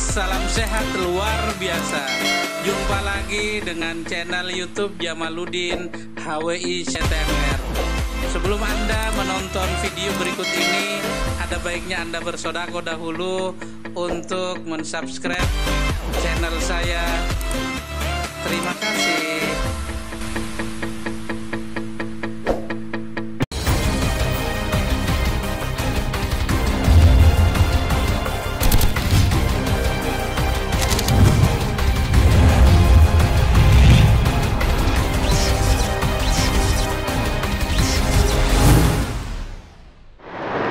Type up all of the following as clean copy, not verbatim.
salam sehat luar biasa. Jumpa lagi dengan channel YouTube Jamaluddin HWI CTMR. Sebelum Anda menonton video berikut ini, ada baiknya Anda bersedekah dahulu untuk mensubscribe channel saya. Terima kasih.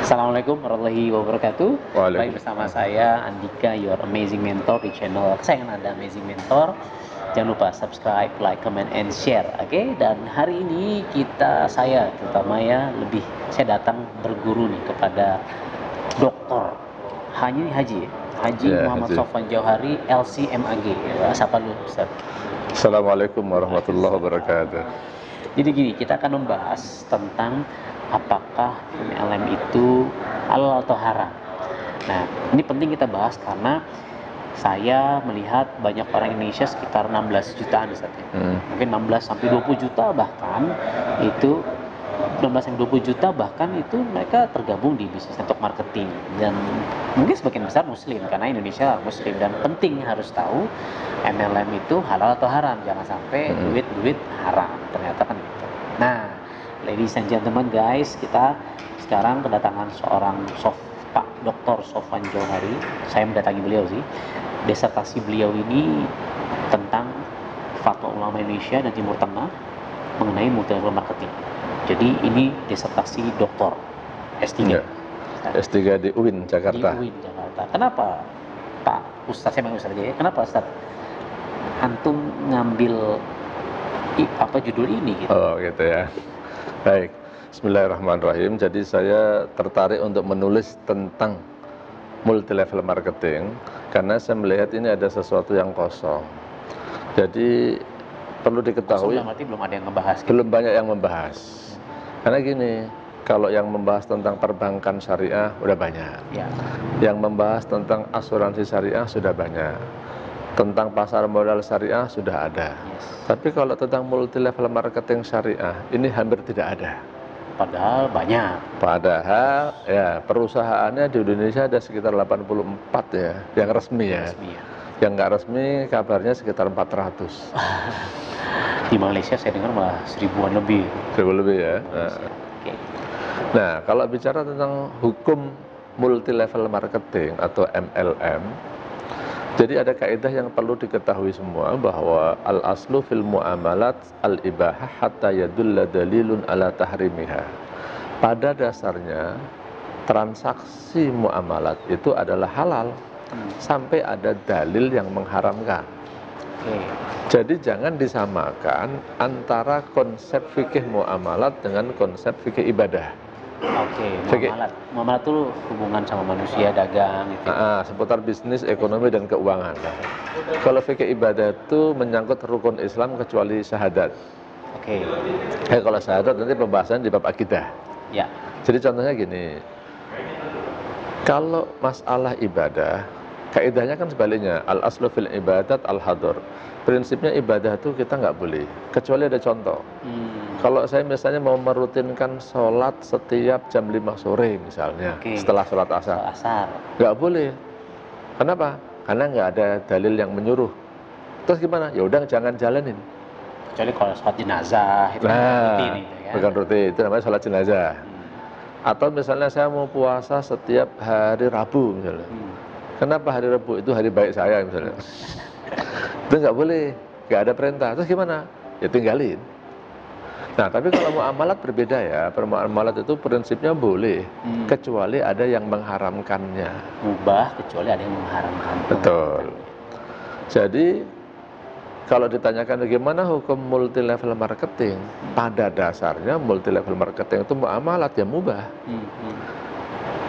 Assalamualaikum warahmatullahi wabarakatuh. Baik, bersama Waalaikumsalam. saya Andika, your amazing mentor di channel kesayangan Anda, Amazing Mentor. Jangan lupa subscribe, like, comment, and share. Oke? Dan hari ini saya terutama saya datang berguru nih kepada Doktor Haji Muhammad Haji. Sofwan Jauhari, LC-MAG. Sapa dulu, Ustaz. Assalamualaikum warahmatullahi wabarakatuh. Jadi gini, kita akan membahas tentang apakah MLM itu halal atau haram. Nah, ini penting kita bahas karena saya melihat banyak orang Indonesia sekitar 16 jutaan Ustaz. Mungkin 16 sampai 20 juta bahkan itu 16 sampai 20 juta bahkan itu mereka tergabung di bisnis network marketing, dan mungkin sebagian besar muslim karena Indonesia muslim, dan penting harus tahu MLM itu halal atau haram, jangan sampai duit haram ternyata kan gitu. Nah, ladies and gentlemen guys, kita sekarang kedatangan seorang Pak Dr. Sofwan Jauhari. Saya mendatangi beliau sih. Disertasi beliau ini tentang fatwa ulama Indonesia dan Timur Tengah mengenai multilevel marketing. Jadi ini disertasi doktor S3. Ya. S3 di UIN Jakarta. Di UIN Jakarta. Kenapa Pak Ustadz, saya panggil Ustadz aja ya. Kenapa Ustadz antum ngambil judul ini gitu? Oh gitu ya. Baik, bismillahirrahmanirrahim. Jadi saya tertarik untuk menulis tentang multilevel marketing karena saya melihat ini ada sesuatu yang kosong. Jadi perlu diketahui, berarti belum ada yang ngebahas gitu. belum banyak yang membahas. Karena gini, kalau yang membahas tentang perbankan syariah udah banyak. Ya. Yang membahas tentang asuransi syariah sudah banyak. Tentang pasar modal syariah sudah ada. Yes. Tapi kalau tentang multilevel marketing syariah, ini hampir tidak ada. Padahal banyak. Padahal ya perusahaannya di Indonesia ada sekitar 84 ya, yang resmi ya. Resmi ya. Yang nggak resmi kabarnya sekitar 400. Di Malaysia saya dengar malah 1000-an lebih. 1000 lebih ya. Oke. Nah, kalau bicara tentang hukum multilevel marketing atau MLM, jadi ada kaidah yang perlu diketahui semua bahwa al-aslu fil muamalat al-ibahah hatta yadulla dalilun ala tahrimiha. Pada dasarnya transaksi muamalat itu adalah halal sampai ada dalil yang mengharamkan. Oke. Jadi jangan disamakan antara konsep fikih muamalat dengan konsep fikih ibadah. Oke, Fikih. muamalat itu hubungan sama manusia, dagang gitu. Seputar bisnis, ekonomi, dan keuangan. Kalau fikih ibadah itu menyangkut rukun Islam kecuali syahadat. Oke. Kalau syahadat nanti pembahasan di bab akidah. Ya. Jadi contohnya gini, kalau masalah ibadah, kaidahnya kan sebaliknya, al-aslu fil ibadat al-hadur. Prinsipnya ibadah itu kita nggak boleh, kecuali ada contoh. Kalau saya misalnya mau merutinkan sholat setiap jam 5 sore misalnya, setelah sholat asar, nggak boleh. Kenapa? Karena nggak ada dalil yang menyuruh. Terus gimana? Ya udah jangan jalanin. Kecuali kalau sholat jenazah itu rutin itu ya. Bukan rutin, itu namanya sholat jenazah. Atau misalnya saya mau puasa setiap hari Rabu misalnya. Kenapa hari Rabu? Itu hari baik saya misalnya. Itu nggak boleh, nggak ada perintah. Terus gimana? Ya tinggalin. Nah, tapi kalau muamalat berbeda ya. Muamalat itu prinsipnya boleh, kecuali ada yang mengharamkannya. Mubah kecuali ada yang mengharamkan. Betul. Jadi kalau ditanyakan bagaimana hukum multilevel marketing, pada dasarnya multilevel marketing itu muamalat ya mubah.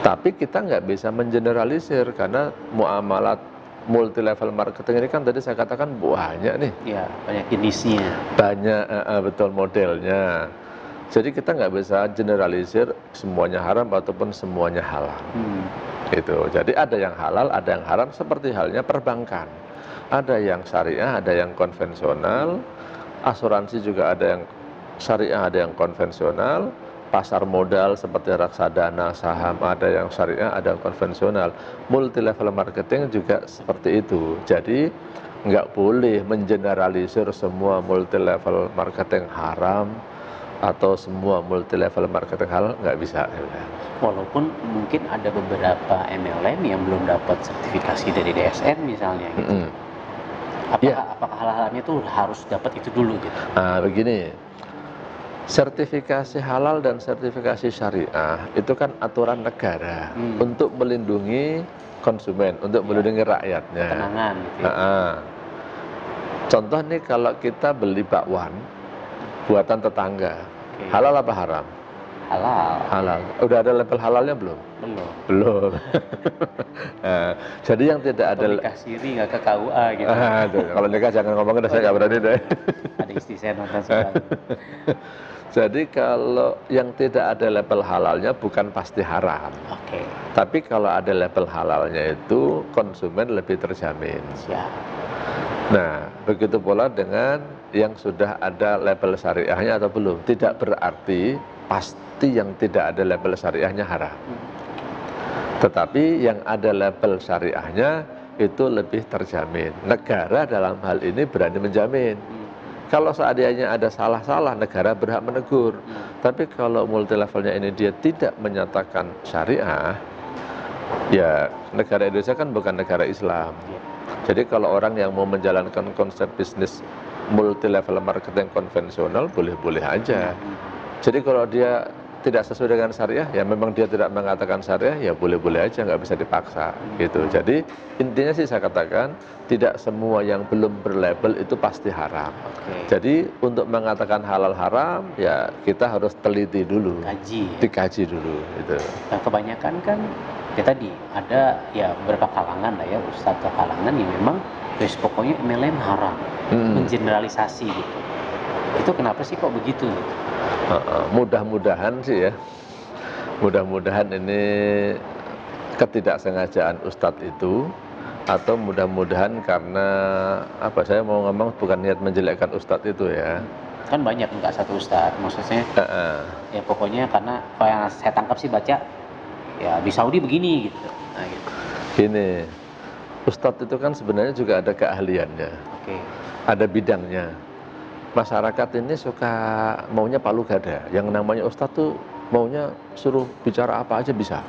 Tapi kita nggak bisa mengeneralisir karena muamalat multilevel marketing ini kan tadi saya katakan banyak nih. Ya, banyak jenisnya. Banyak, betul modelnya. Jadi kita nggak bisa generalisir semuanya haram ataupun semuanya halal. Itu. Jadi ada yang halal, ada yang haram, seperti halnya perbankan. Ada yang syariah, ada yang konvensional. Asuransi juga ada yang syariah, ada yang konvensional. Pasar modal seperti reksadana, saham, ada yang syariah, ada yang konvensional. Multi level marketing juga seperti itu. Jadi nggak boleh mengeneralisir semua multi level marketing haram atau semua multi level marketing halal, nggak bisa. Walaupun mungkin ada beberapa MLM yang belum dapat sertifikasi dari DSN misalnya gitu. Apakah hal-halnya itu harus dapat itu dulu gitu? Nah, begini, sertifikasi halal dan sertifikasi syariah itu kan aturan negara untuk melindungi konsumen, untuk melindungi rakyatnya. Ketenangan gitu ya. Contoh nih, kalau kita beli bakwan buatan tetangga, halal apa haram? Halal. Udah ada label halalnya belum? Belum. Nah, jadi yang tidak ada nikah siri nggak ke KUA gitu. Kalau nikah jangan ngomongin, saya nggak berani deh. Ada istri saya nonton sekarang. Jadi kalau yang tidak ada label halalnya bukan pasti haram. Tapi kalau ada label halalnya itu konsumen lebih terjamin. Nah, begitu pula dengan yang sudah ada label syariahnya atau belum. Tidak berarti pasti yang tidak ada label syariahnya haram. Tetapi yang ada label syariahnya itu lebih terjamin. Negara dalam hal ini berani menjamin. Kalau seandainya ada salah-salah, negara berhak menegur. Tapi kalau multi levelnya ini dia tidak menyatakan syariah, ya negara Indonesia kan bukan negara Islam. Jadi kalau orang yang mau menjalankan konsep bisnis multi level marketing konvensional, boleh-boleh aja. Jadi kalau dia tidak sesuai dengan syariah, ya memang dia tidak mengatakan syariah, ya boleh-boleh aja, nggak bisa dipaksa gitu. Jadi intinya sih saya katakan, tidak semua yang belum berlabel itu pasti haram. Jadi untuk mengatakan halal haram, ya kita harus teliti dulu, dikaji dulu gitu. Nah, kebanyakan kan ya tadi ada ya beberapa kalangan lah ya, ustadz kalangan yang memang pokoknya MLM haram, mengeneralisasi gitu. Itu kenapa sih kok begitu gitu? Mudah-mudahan sih ya, mudah-mudahan ini ketidaksengajaan ustadz itu, atau mudah-mudahan karena apa, saya mau ngomong bukan niat menjelekkan ustadz itu ya. Kan banyak, nggak satu ustadz, maksudnya ya pokoknya karena kalau yang saya tangkap sih baca ya di Saudi begini gitu. Nah, gitu. Gini, ustadz itu kan sebenarnya juga ada keahliannya, ada bidangnya. Masyarakat ini suka maunya palu gada. Yang namanya ustadz tuh maunya suruh bicara apa aja bisa.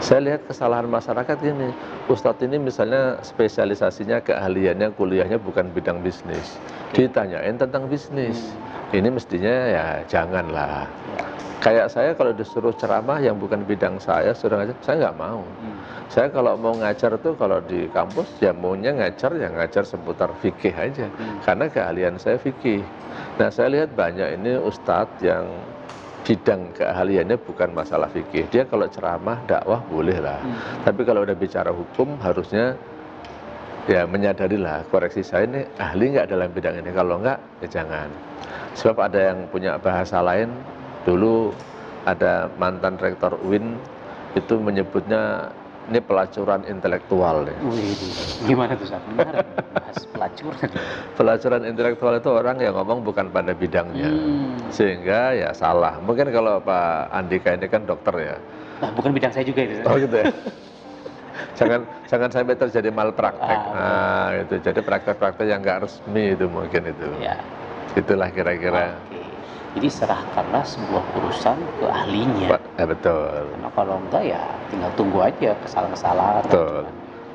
Saya lihat kesalahan masyarakat ini, ustadz ini misalnya spesialisasinya, keahliannya, kuliahnya bukan bidang bisnis. Ditanyain tentang bisnis, ini mestinya ya janganlah. Kayak saya kalau disuruh ceramah yang bukan bidang saya, suruh ngajar, saya nggak mau. Saya kalau mau ngajar tuh, kalau di kampus ya maunya ngajar, ya ngajar seputar fikih aja. Karena keahlian saya fikih. Nah, saya lihat banyak ini ustadz yang bidang keahliannya bukan masalah fikih. Dia kalau ceramah, dakwah boleh lah. Tapi kalau udah bicara hukum, harusnya ya menyadarilah, koreksi saya ini ahli nggak dalam bidang ini. Kalau nggak, ya jangan. Sebab ada yang punya bahasa lain. Dulu ada mantan rektor UIN itu menyebutnya ini pelacuran intelektual. Gimana tuh Ustaz? Bahas pelacuran. Pelacuran intelektual itu orang yang ngomong bukan pada bidangnya, sehingga ya salah. Mungkin kalau Pak Andika ini kan dokter ya. Nah, bukan bidang saya juga itu. Oh gitu ya. jangan sampai terjadi malpraktek. Nah, itu jadi praktek-praktek yang nggak resmi itu mungkin itu. Ya. Itulah kira-kira. Jadi serahkanlah sebuah urusan ke ahlinya. Betul. Karena kalau enggak ya tinggal tunggu aja kesalahan-kesalahan. Betul.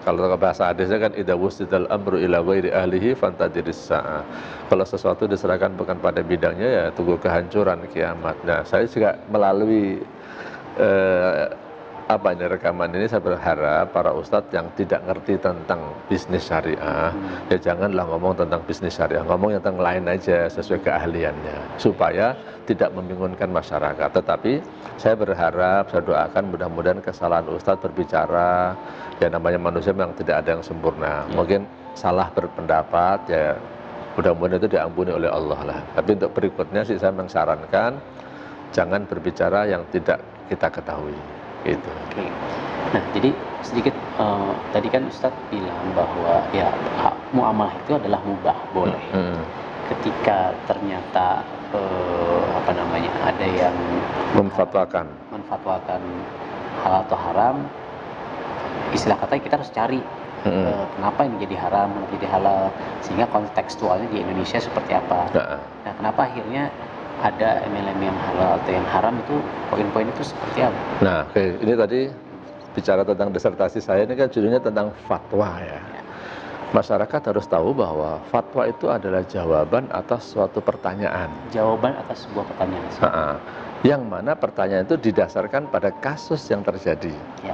Kalau bahasa hadisnya kan idza wusidal amru ila ghairi ahlihi fantadiris sa'a. Kalau sesuatu diserahkan bukan pada bidangnya, ya tunggu kehancuran kiamat. Nah, saya juga melalui rekaman ini saya berharap para ustadz yang tidak ngerti tentang bisnis syariah, ya janganlah ngomong tentang bisnis syariah, ngomong tentang lain aja sesuai keahliannya, supaya tidak membingungkan masyarakat. Tetapi saya berharap, saya doakan mudah-mudahan kesalahan ustadz berbicara, ya namanya manusia memang tidak ada yang sempurna, mungkin salah berpendapat, ya mudah-mudahan itu diampuni oleh Allah lah. Tapi untuk berikutnya sih saya mengsarankan jangan berbicara yang tidak kita ketahui. Gitu. Nah, jadi sedikit tadi kan Ustadz bilang bahwa ya muamalah itu adalah mubah, boleh. Ketika ternyata apa namanya, ada yang Memfatwakan. halal atau haram, istilah katanya kita harus cari kenapa ini jadi haram, kenapa jadi halal, sehingga kontekstualnya di Indonesia seperti apa. Nah, kenapa akhirnya ada MLM yang halal atau yang haram, itu poin-poin itu seperti apa? Nah, oke, ini tadi bicara tentang disertasi saya, ini kan judulnya tentang fatwa ya. Masyarakat harus tahu bahwa fatwa itu adalah jawaban atas suatu pertanyaan. Jawaban atas sebuah pertanyaan. Yang mana pertanyaan itu didasarkan pada kasus yang terjadi. Ya.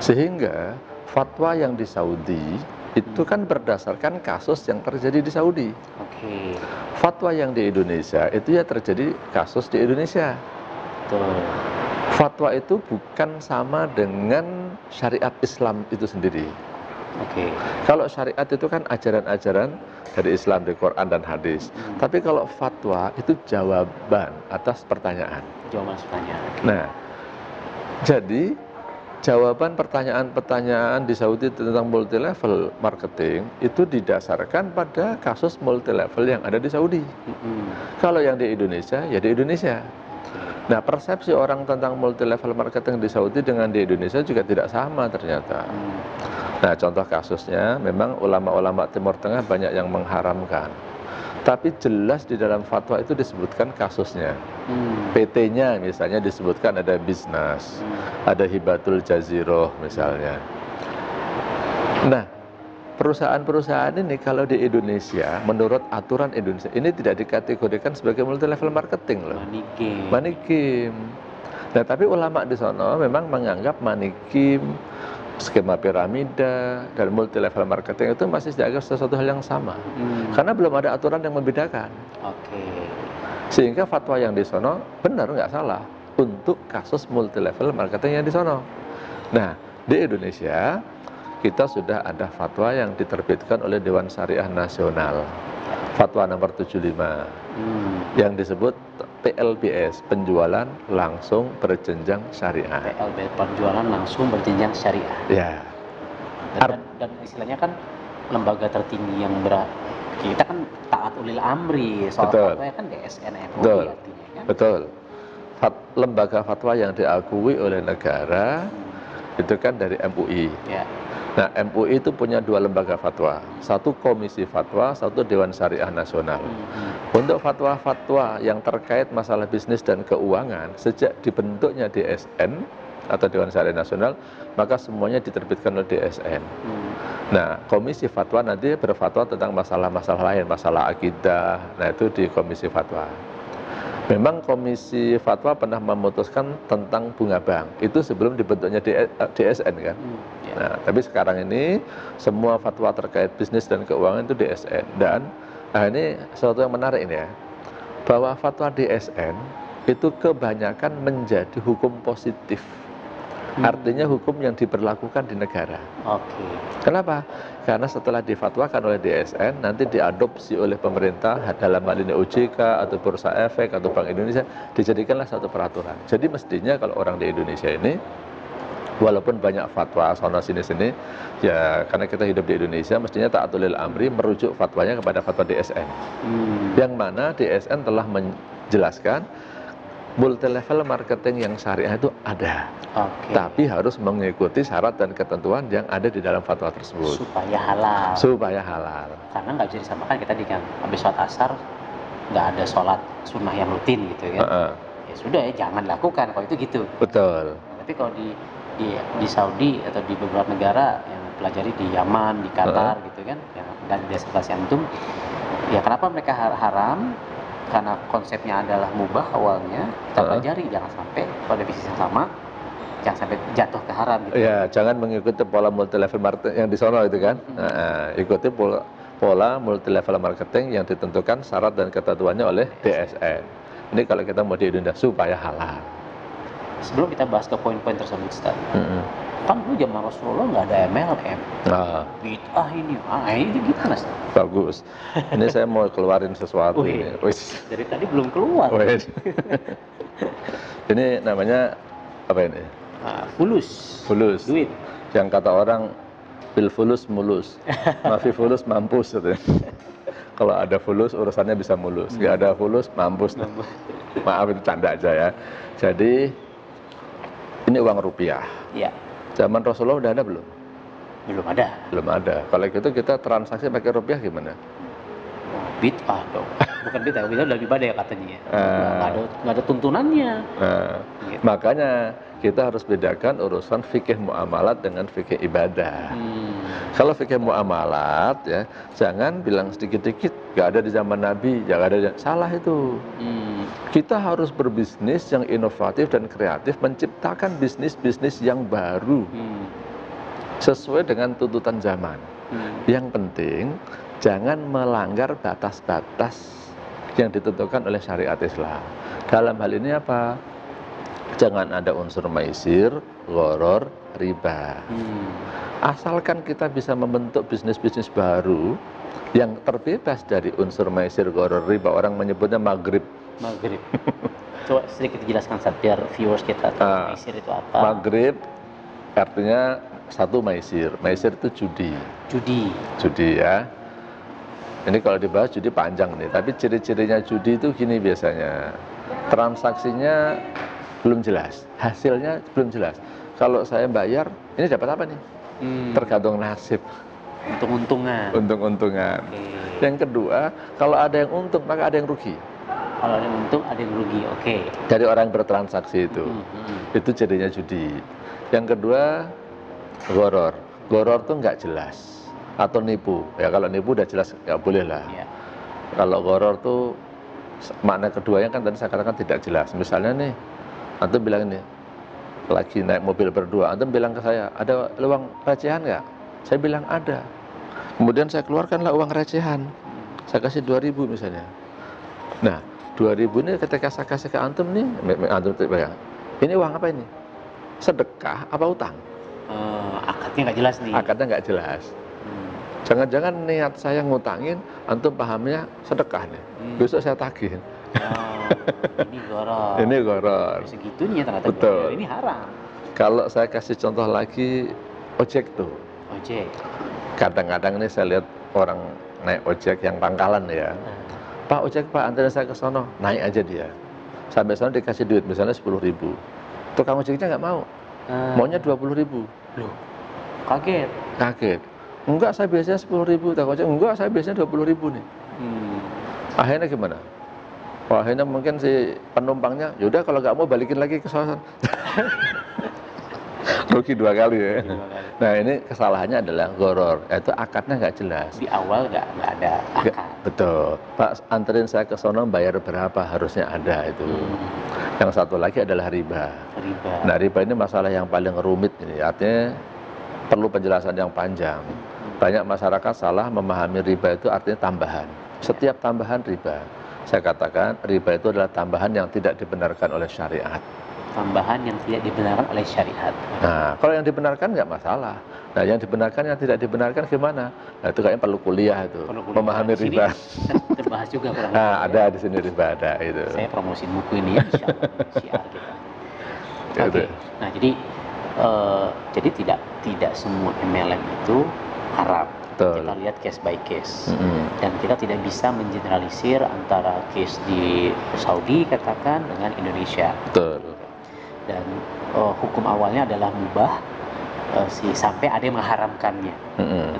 Sehingga fatwa yang di Saudi itu kan berdasarkan kasus yang terjadi di Saudi. Oke. Fatwa yang di Indonesia itu ya terjadi kasus di Indonesia. Betul. Fatwa itu bukan sama dengan syariat Islam itu sendiri. Oke. Kalau syariat itu kan ajaran-ajaran dari Islam, di Quran dan hadis. Tapi kalau fatwa itu jawaban atas pertanyaan. Jawaban atas pertanyaan. Nah, jadi jawaban pertanyaan-pertanyaan di Saudi tentang multi level marketing itu didasarkan pada kasus multi level yang ada di Saudi. Kalau yang di Indonesia, ya di Indonesia. Nah, persepsi orang tentang multi level marketing di Saudi dengan di Indonesia juga tidak sama ternyata. Nah, contoh kasusnya memang ulama-ulama Timur Tengah banyak yang mengharamkan. Tapi jelas di dalam fatwa itu disebutkan kasusnya. PT-nya misalnya disebutkan ada bisnis, ada hibatul jaziroh misalnya. Nah, perusahaan-perusahaan ini kalau di Indonesia, menurut aturan Indonesia, ini tidak dikategorikan sebagai multi level marketing loh. Money game. Nah, tapi ulama di sana memang menganggap money game, skema piramida, dan multi level marketing itu masih dianggap sesuatu hal yang sama. Karena belum ada aturan yang membedakan. Sehingga fatwa yang di sana benar nggak salah untuk kasus multi level marketing yang di sana. Nah, di Indonesia kita sudah ada fatwa yang diterbitkan oleh Dewan Syariah Nasional, fatwa nomor 75, yang disebut PLBS, penjualan langsung berjenjang syariah. PLBS, penjualan langsung berjenjang syariah. Ya. Dan istilahnya kan lembaga tertinggi yang kita kan taat ulil amri, soal fatwa kan DSN MUI artinya kan. Betul. Lembaga fatwa yang diakui oleh negara itu kan dari MUI. Ya. Nah, MUI itu punya dua lembaga fatwa, satu komisi fatwa, satu Dewan Syariah Nasional. Untuk fatwa-fatwa yang terkait masalah bisnis dan keuangan, sejak dibentuknya DSN atau Dewan Syariah Nasional, maka semuanya diterbitkan oleh DSN. Nah, komisi fatwa nanti berfatwa tentang masalah-masalah lain, masalah akidah, nah itu di komisi fatwa. Memang komisi fatwa pernah memutuskan tentang bunga bank, itu sebelum dibentuknya DSN kan. Nah, tapi sekarang ini semua fatwa terkait bisnis dan keuangan itu DSN. Dan ini sesuatu yang menarik ini ya, bahwa fatwa DSN itu kebanyakan menjadi hukum positif. Artinya hukum yang diberlakukan di negara. Kenapa? Karena setelah difatwakan oleh DSN, nanti diadopsi oleh pemerintah dalam hal ini OJK atau Bursa Efek atau Bank Indonesia, dijadikanlah satu peraturan. Jadi mestinya kalau orang di Indonesia ini, walaupun banyak fatwa sana sini-sini, ya karena kita hidup di Indonesia, mestinya ta'atulil amri merujuk fatwanya kepada fatwa DSN. Yang mana DSN telah menjelaskan multi level marketing yang syariah itu ada, tapi harus mengikuti syarat dan ketentuan yang ada di dalam fatwa tersebut supaya halal. Karena nggak bisa disamakan kita dengan habis sholat asar nggak ada sholat sunnah yang rutin gitu kan. Ya sudah ya, jangan lakukan kalau itu gitu. Betul. Tapi kalau di Saudi atau di beberapa negara yang pelajari di Yaman, di Qatar gitu kan, yang dan di destinasi antum, ya kenapa mereka haram? Karena konsepnya adalah mubah awalnya, kita pelajari jangan sampai pada bisnis yang sama, jangan sampai jatuh ke haram gitu. Ya, jangan mengikuti pola multi level marketing yang di sana itu kan. Ikuti pola multi level marketing yang ditentukan syarat dan ketentuannya oleh DSN. Ini kalau kita mau di Indonesia supaya halal. Sebelum kita bahas ke poin-poin tersebut, Ustaz, kan dulu zaman Rasulullah nggak ada MLM. Bid'ah ini, ini gimana, Ustaz? Bagus. Ini saya mau keluarin sesuatu ini. Dari tadi belum keluar. Ini namanya apa ini? Fulus. Fulus. Duit. Yang kata orang bil fulus mulus, mafi fulus mampus gitu. Kalau ada fulus urusannya bisa mulus, nggak ada fulus mampus. Maaf itu canda aja ya. Jadi ini uang rupiah. Ya. Zaman Rasulullah udah ada belum? Belum ada. Belum ada. Kalau gitu kita transaksi pakai rupiah gimana? Bid'ah dong. Bukan bid'ah, bid'ah lebih ibadah ya katanya ya. Nggak ada tuntunannya. Gitu. Makanya kita harus bedakan urusan fikih muamalat dengan fikih ibadah. Kalau fikih muamalat ya, jangan bilang sedikit-sedikit nggak ada di zaman Nabi, jangan ada, salah itu. Kita harus berbisnis yang inovatif dan kreatif, menciptakan bisnis-bisnis yang baru sesuai dengan tuntutan zaman. Yang penting jangan melanggar batas-batas yang ditentukan oleh syariat Islam. Dalam hal ini apa? Jangan ada unsur maisir, gharar, riba. Asalkan kita bisa membentuk bisnis-bisnis baru yang terbebas dari unsur maisir, gharar, riba. Orang menyebutnya maghrib. Maghrib. Coba sedikit dijelaskan biar viewers kita tahu maisir itu apa. Maghrib artinya satu maisir. Maisir itu judi. Judi ya. Ini kalau dibahas judi panjang nih, tapi ciri-cirinya judi itu gini biasanya. Transaksinya belum jelas, hasilnya belum jelas. Kalau saya bayar, ini dapat apa nih? Tergantung nasib. Untung-untungan. Okay. Yang kedua, kalau ada yang untung, maka ada yang rugi. Kalau ada yang untung, ada yang rugi. Oke. Dari orang yang bertransaksi itu. Itu cirinya judi. Yang kedua, gharar. Gharar tuh nggak jelas. Atau nipu. Ya kalau nipu udah jelas nggak boleh lah. Yeah. Kalau gharar tuh makna keduanya kan tadi saya katakan tidak jelas. Misalnya nih, antum bilang ini, lagi naik mobil berdua, antum bilang ke saya, ada uang recehan nggak? Saya bilang ada. Kemudian saya keluarkanlah uang recehan. Saya kasih 2.000 misalnya. Nah, 2.000 ini ketika saya kasih ke antum nih, antum bilang, ini uang apa ini? Sedekah apa utang? Akadnya nggak jelas nih. Akadnya nggak jelas. Jangan-jangan niat saya ngutangin, antum pahamnya sedekah nih. Besok saya tagih. Ini gharar. Ini gharar. Segitunya ternyata. Betul. Ini haram. Kalau saya kasih contoh lagi, ojek tuh. Ojek. Kadang-kadang ini saya lihat orang naik ojek yang pangkalan ya. Pak ojek Pak, anterin saya ke sono. Naik aja dia. Sampai sono dikasih duit misalnya 10.000. Tukang ojeknya nggak mau. Maunya 20.000. Loh, kaget. Enggak, saya biasanya 10.000. Tukang ojek, enggak, saya biasanya 20.000 nih. Akhirnya gimana? Akhirnya mungkin si penumpangnya, yaudah kalau nggak mau balikin lagi ke sana. Rugi 2 kali ya. Nah ini kesalahannya adalah gharar, yaitu akadnya nggak jelas. Di awal nggak ada akad. Betul. Pak, anterin saya ke sono, bayar berapa, harusnya ada itu. Yang satu lagi adalah riba. Nah riba ini masalah yang paling rumit ini, artinya perlu penjelasan yang panjang. Banyak masyarakat salah memahami riba itu artinya tambahan. Setiap tambahan riba. Saya katakan riba itu adalah tambahan yang tidak dibenarkan oleh syariat. Tambahan yang tidak dibenarkan oleh syariat. Nah, kalau yang dibenarkan nggak masalah. Nah, yang dibenarkan, yang tidak dibenarkan gimana? Nah, itu kayaknya perlu kuliah itu. Memahami riba. Terbahas juga kurang. Nah, ada di sini riba ada itu. Saya promosiin buku ini ya, syiar kita. Oke. Nah, jadi tidak semua MLM itu haram. Betul. Kita lihat case by case. Dan kita tidak bisa mengeneralisir antara case di Saudi katakan dengan Indonesia. Betul. Dan hukum awalnya adalah mubah sampai ada yang mengharamkannya.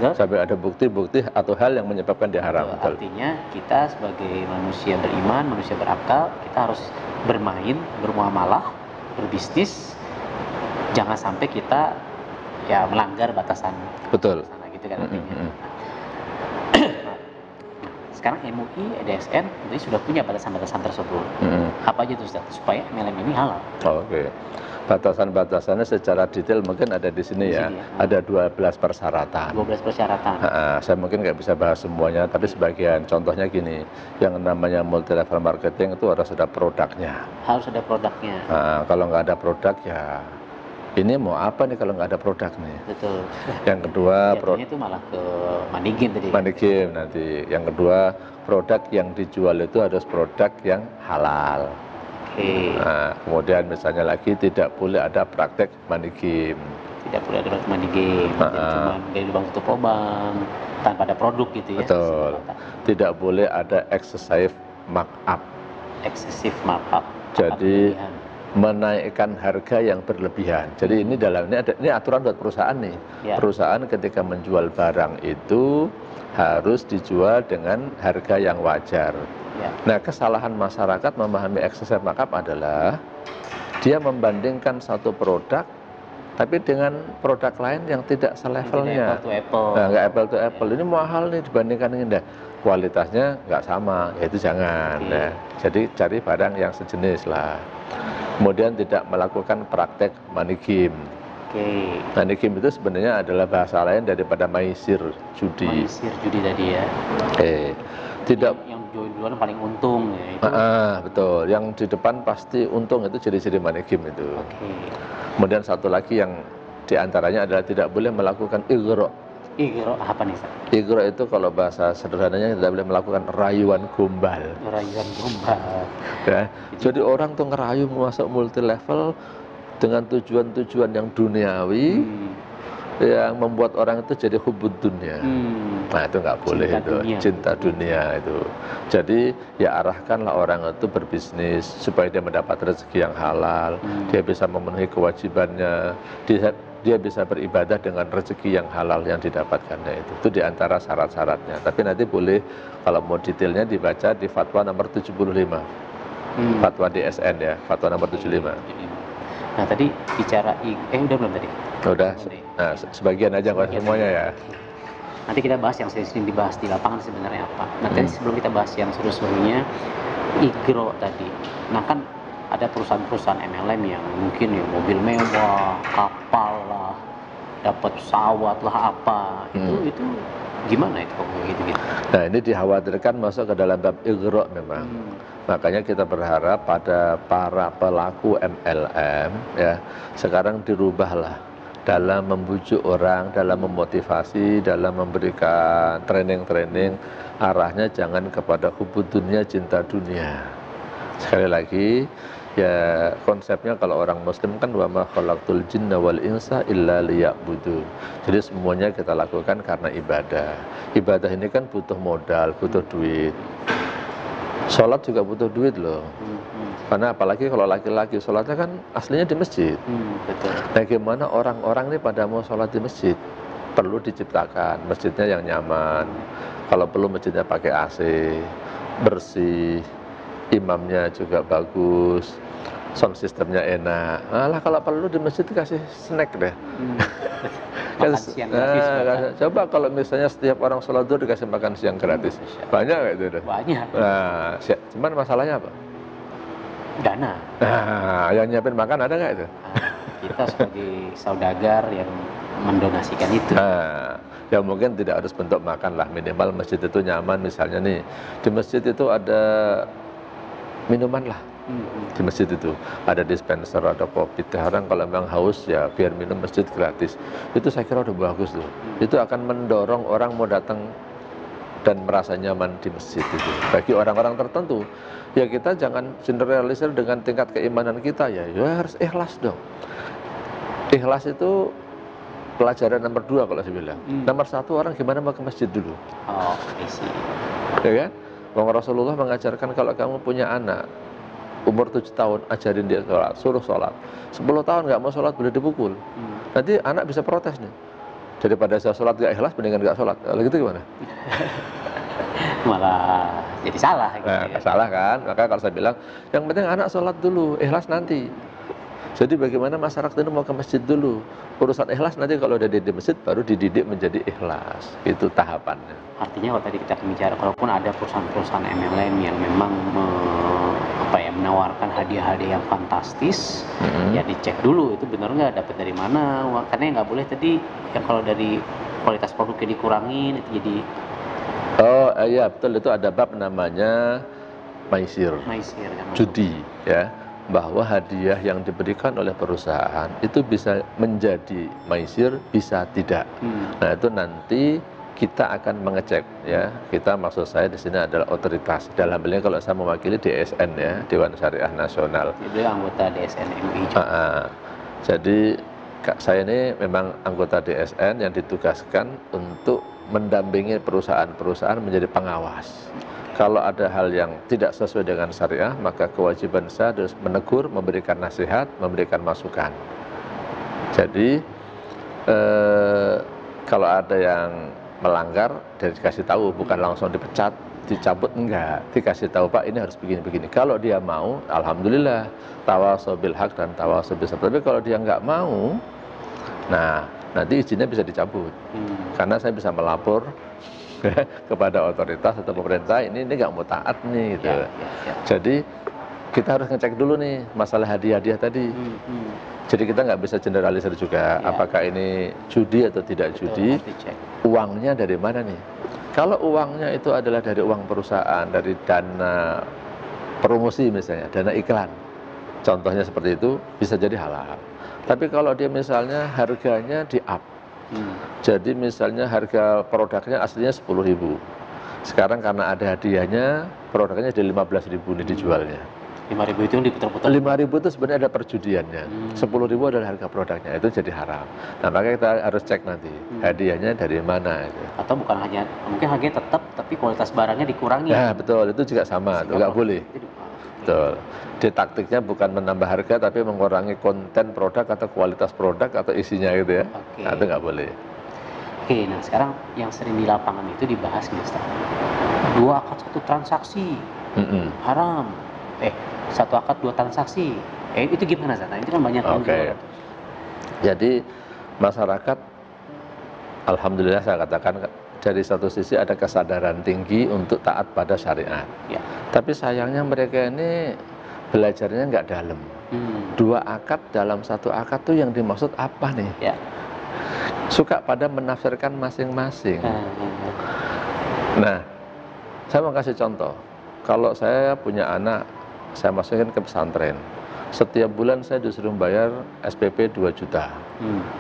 Betul? Sampai ada bukti-bukti atau hal yang menyebabkan diharam. Artinya kita sebagai manusia beriman, manusia berakal, kita harus bermain, bermuamalah, berbisnis. Jangan sampai kita ya melanggar batasan. Betul. Gitu kan artinya. Sekarang MUI, EDSN ini sudah punya batasan-batasan tersebut. Apa aja itu Ustaz? Supaya MLM ini halal. Oke. Batasan-batasannya secara detail mungkin ada di sini ya. Ada 12 persyaratan. 12 persyaratan. Saya mungkin nggak bisa bahas semuanya, tapi sebagian. Contohnya gini, yang namanya multi level marketing itu harus ada produknya. Harus ada produknya. Kalau nggak ada produk ya, ini mau apa nih kalau nggak ada produk nih? Betul. Yang kedua, itu malah ke money game tadi. Money game nanti. Yang kedua, produk yang dijual itu harus produk yang halal. Oke. Nah, kemudian misalnya lagi tidak boleh ada praktek money game. Tidak boleh ada money game. Jadi cuma dari lubang tutup lubang tanpa ada produk gitu ya. Betul. Tidak boleh ada excessive markup. Excessive markup. Jadi menaikkan harga yang berlebihan. Jadi ini ini aturan buat perusahaan nih. Ya. Perusahaan ketika menjual barang itu harus dijual dengan harga yang wajar. Ya. Nah, kesalahan masyarakat memahami excessive markup adalah dia membandingkan satu produk tapi dengan produk lain yang tidak selevelnya. Nah, nggak apple to apple. Ini mahal nih dibandingkan ini. Nah, kualitasnya nggak sama, ya itu jangan. Nah, jadi cari barang yang sejenis lah. Kemudian tidak melakukan praktek money game. Money game itu sebenarnya adalah bahasa lain daripada maisir, judi. Maisir, judi tadi ya. Tidak. Yang duluan paling untung ya itu. Betul. Yang di depan pasti untung itu ciri-ciri money game itu. Kemudian satu lagi yang diantaranya adalah tidak boleh melakukan igro. Igro apa nih? Igro itu kalau bahasa sederhananya tidak boleh melakukan rayuan gombal. Rayuan gombal. Ya. Jadi orang tuh ngerayu masuk multi level dengan tujuan-tujuan yang duniawi, yang membuat orang itu jadi hubud dunia. Nah itu nggak boleh itu, cinta dunia itu. Jadi ya arahkanlah orang itu berbisnis supaya dia mendapat rezeki yang halal, dia bisa memenuhi kewajibannya, dia bisa beribadah dengan rezeki yang halal yang didapatkannya itu. Itu diantara syarat-syaratnya. Tapi nanti boleh kalau mau detailnya dibaca di fatwa nomor 75. Fatwa DSN ya, fatwa nomor 75. Nah tadi bicara udah belum tadi? Udah. Nah, sebagian aja nggak semuanya ya. Nanti kita bahas yang sering dibahas di lapangan sebenarnya apa. Nah tadi sebelum kita bahas yang seru-serunya igro tadi. Nah kan ada perusahaan-perusahaan MLM yang mungkin ya mobil mewah, kapal lah, dapat pesawat lah apa. Itu gimana itu kok gitu? Nah ini dikhawatirkan masuk ke dalam bab igro memang. Makanya kita berharap pada para pelaku MLM ya sekarang dirubahlah dalam membujuk orang, dalam memotivasi, dalam memberikan training-training, arahnya jangan kepada hubud dunia, cinta dunia. Sekali lagi ya konsepnya kalau orang muslim kan wa ma khalaqtul jinna wal insa illa liya'budun. Jadi semuanya kita lakukan karena ibadah. Ibadah ini kan butuh modal, butuh duit. Sholat juga butuh duit loh. Karena apalagi kalau laki-laki sholatnya kan aslinya di masjid. Betul. Nah gimana orang-orang ini pada mau sholat di masjid? Perlu diciptakan masjidnya yang nyaman. Kalau perlu masjidnya pakai AC, bersih, imamnya juga bagus, sound systemnya enak. Alah kalau perlu di masjid kasih snack deh. Makan siang gratis. Coba kalau misalnya setiap orang sholat zuhur dikasih makan siang gratis, banyak nggak itu? Banyak. Nah, cuman masalahnya apa? Dana. Nah, yang nyiapin makan ada nggak itu? Kita sebagai saudagar yang mendonasikan itu. Nah, ya mungkin tidak harus bentuk makan lah, minimal masjid itu nyaman. Misalnya nih, di masjid itu ada minuman lah. Di masjid itu ada dispenser, ada kopi. Sekarang kalau memang haus ya biar minum masjid gratis. Itu saya kira udah bagus tuh. Itu akan mendorong orang mau datang dan merasa nyaman di masjid itu. Bagi orang-orang tertentu, ya kita jangan generalisir dengan tingkat keimanan kita ya harus ikhlas dong. Ikhlas itu pelajaran nomor 2 kalau saya bilang. Nomor 1 orang gimana mau ke masjid dulu. Oh, isi. Ya kan? Bang Rasulullah mengajarkan kalau kamu punya anak umur 7 tahun, ajarin dia sholat, suruh sholat. 10 tahun nggak mau sholat, boleh dipukul. Nanti anak bisa protes nih. Daripada saya sholat nggak ikhlas, mendingan nggak sholat. Kalau gitu gimana? Malah jadi salah gitu. Nah, salah kan? Maka kalau saya bilang, yang penting anak sholat dulu, ikhlas nanti. Jadi bagaimana masyarakat ini mau ke masjid dulu. Urusan ikhlas nanti kalau udah di masjid baru dididik menjadi ikhlas. Itu tahapannya. Artinya kalau tadi kita bicara, kalaupun ada perusahaan-perusahaan MLM yang memang menawarkan hadiah-hadiah yang fantastis, ya dicek dulu itu benar nggak, dapat dari mana. Karena nggak boleh tadi yang kalau dari kualitas produknya dikurangin itu jadi. Oh iya betul, itu ada bab namanya maisir Kan? Judi ya, bahwa hadiah yang diberikan oleh perusahaan itu bisa menjadi maisir, bisa tidak. Nah itu nanti kita akan mengecek ya. Kita maksud saya di sini adalah otoritas. Dalam hal ini kalau saya mewakili DSN ya, Dewan Syariah Nasional. Beliau anggota DSN MUI juga. Jadi saya ini memang anggota DSN yang ditugaskan untuk mendampingi perusahaan-perusahaan menjadi pengawas. Kalau ada hal yang tidak sesuai dengan syariah, maka kewajiban saya harus menegur, memberikan nasihat, memberikan masukan. Jadi kalau ada yang melanggar, dikasih tahu, bukan langsung dipecat, dicabut, enggak. Dikasih tahu, Pak, ini harus begini-begini. Kalau dia mau, alhamdulillah, tawasau bil haq dan tawasau bis sabr. Tapi kalau dia enggak mau, nah nanti izinnya bisa dicabut. Karena saya bisa melapor kepada otoritas atau pemerintah, ini enggak mau taat nih gitu. Jadi kita harus ngecek dulu nih masalah hadiah-hadiah tadi. Jadi kita nggak bisa generalisir juga apakah ini judi atau tidak judi. Uangnya dari mana nih? Kalau uangnya itu adalah dari uang perusahaan, dari dana promosi misalnya, dana iklan, contohnya seperti itu, bisa jadi halal. Tapi kalau dia misalnya harganya di up, jadi misalnya harga produknya aslinya 10.000, sekarang karena ada hadiahnya produknya jadi 15.000 nih dijualnya. 5.000 itu yang diputar-putar. 5.000 itu sebenarnya ada perjudiannya. 10.000 adalah harga produknya, itu jadi haram. Nah, makanya kita harus cek nanti hadiahnya dari mana. Gitu. Atau bukan hanya, mungkin harganya tetap, tapi kualitas barangnya dikurangi. Nah, betul, itu juga sama, itu nggak boleh. Betul. Di taktiknya bukan menambah harga, tapi mengurangi konten produk atau kualitas produk atau isinya gitu ya. Nah, itu nggak boleh. Oke, nah sekarang yang sering di lapangan itu dibahas nih, Ustaz. 2 akad 1 transaksi, haram. Satu akad 2 transaksi. Itu gimana, Zat? Nah, itu kan banyak yang jual. Jadi masyarakat, alhamdulillah saya katakan, dari satu sisi ada kesadaran tinggi untuk taat pada syariat. Tapi sayangnya mereka ini belajarnya nggak dalam. 2 akad dalam 1 akad tuh yang dimaksud apa nih? Suka pada menafsirkan masing-masing. Nah, saya mau kasih contoh. Kalau saya punya anak, saya masukin ke pesantren. Setiap bulan saya disuruh bayar SPP 2 juta.